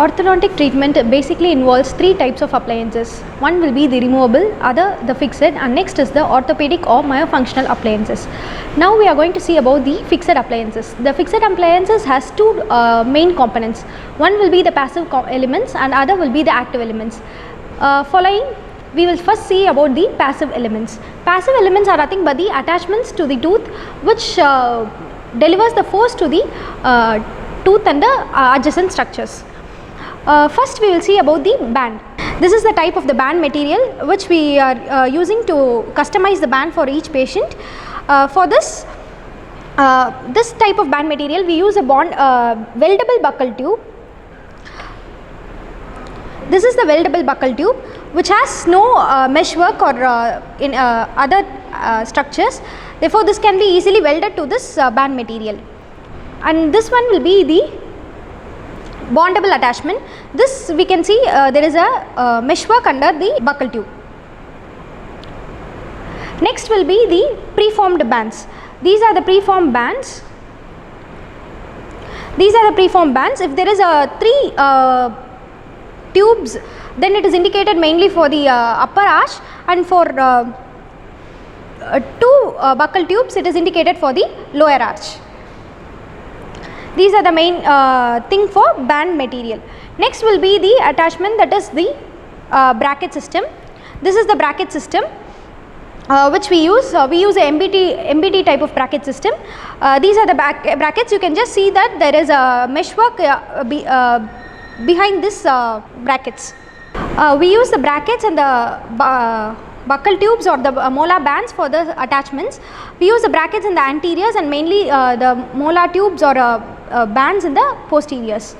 Orthodontic treatment basically involves three types of appliances. One will be the removable, other the fixed, and next is the orthopedic or myofunctional appliances. Now we are going to see about the fixed appliances. The fixed appliances has two main components. One will be the passive elements and other will be the active elements. Following, we will first see about the passive elements. Passive elements are nothing but the attachments to the tooth which delivers the force to the tooth and the adjacent structures. First we will see about the band. This is the type of the band material which we are using to customize the band for each patient. For this type of band material we use a weldable buccal tube. This is the weldable buccal tube which has no meshwork or in other structures. Therefore this can be easily welded to this band material. And this one will be the bondable attachment. This we can see there is a meshwork under the buccal tube. Next will be the preformed bands. These are the preformed bands. These are the preformed bands. If there is three tubes, then it is indicated mainly for the upper arch, and for two buccal tubes it is indicated for the lower arch. These are the main thing for band material. Next will be the attachment, that is the bracket system. This is the bracket system which we use. We use a MBT type of bracket system. These are the brackets. You can just see that there is a meshwork behind this brackets. We use the brackets and the buccal tubes or the molar bands for the attachments. We use the brackets in the anteriors and mainly the molar tubes or bands in the posteriors.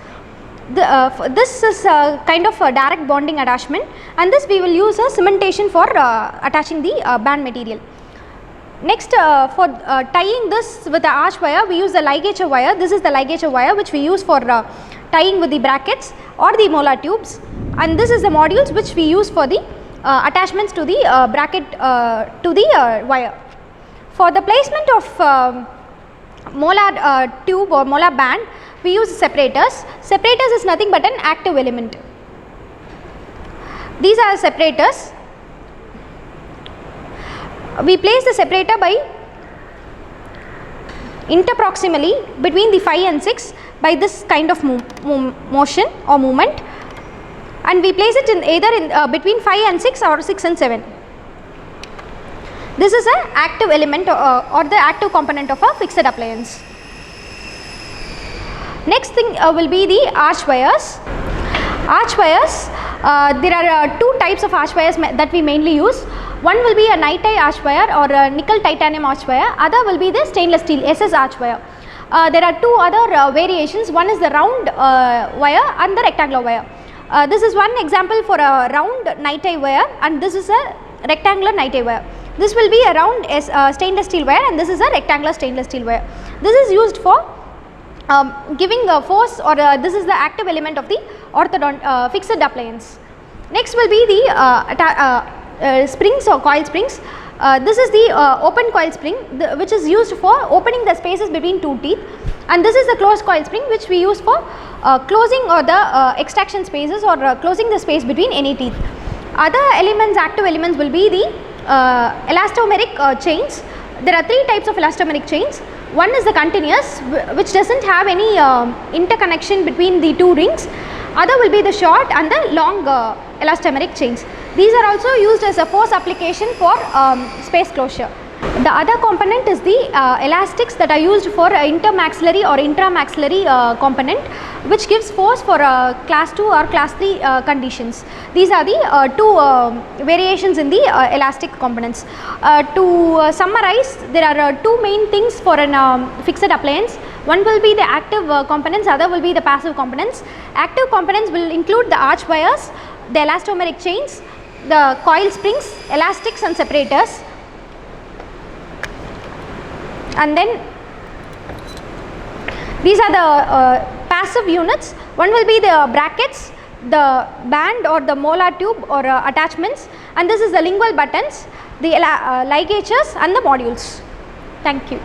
This is kind of a direct bonding attachment, and this we will use a cementation for attaching the band material. Next, for tying this with the arch wire, we use the ligature wire. This is the ligature wire which we use for tying with the brackets or the molar tubes, and this is the modules which we use for the attachments to the bracket to the wire. For the placement of molar tube or molar band, we use separators. Separators is nothing but an active element. These are separators. We place the separator by interproximally between the 5 and 6 by this kind of motion or movement, and we place it in either in between 5 and 6 or 6 and 7. This is an active element or the active component of a fixed appliance. Next thing will be the arch wires. Arch wires, there are two types of arch wires that we mainly use. One will be a Nitide arch wire or a nickel titanium arch wire, other will be the stainless steel SS arch wire. There are two other variations. One is the round wire and the rectangular wire. This is one example for a round Nitide wire, and this is a rectangular Nitide wire. This will be a round stainless steel wire, and this is a rectangular stainless steel wire. This is used for giving a force, or this is the active element of the fixed appliance. Next will be the springs or coil springs. This is the open coil spring which is used for opening the spaces between two teeth, and this is the closed coil spring which we use for closing or the extraction spaces or closing the space between any teeth. Other elements, active elements, will be the elastomeric chains. There are three types of elastomeric chains. One is the continuous, which does not have any interconnection between the two rings. Other will be the short and the long elastomeric chains. These are also used as a force application for space closure. The other component is the elastics that are used for intermaxillary or intramaxillary component, which gives force for class 2 or class 3 conditions. These are the two variations in the elastic components. To summarize, there are two main things for an fixed appliance. One will be the active components, other will be the passive components. Active components will include the arch wires, the elastomeric chains, the coil springs, elastics and separators. And then these are the passive units. One will be the brackets, the band or the molar tube or attachments, and this is the lingual buttons, the ligatures and the modules. Thank you.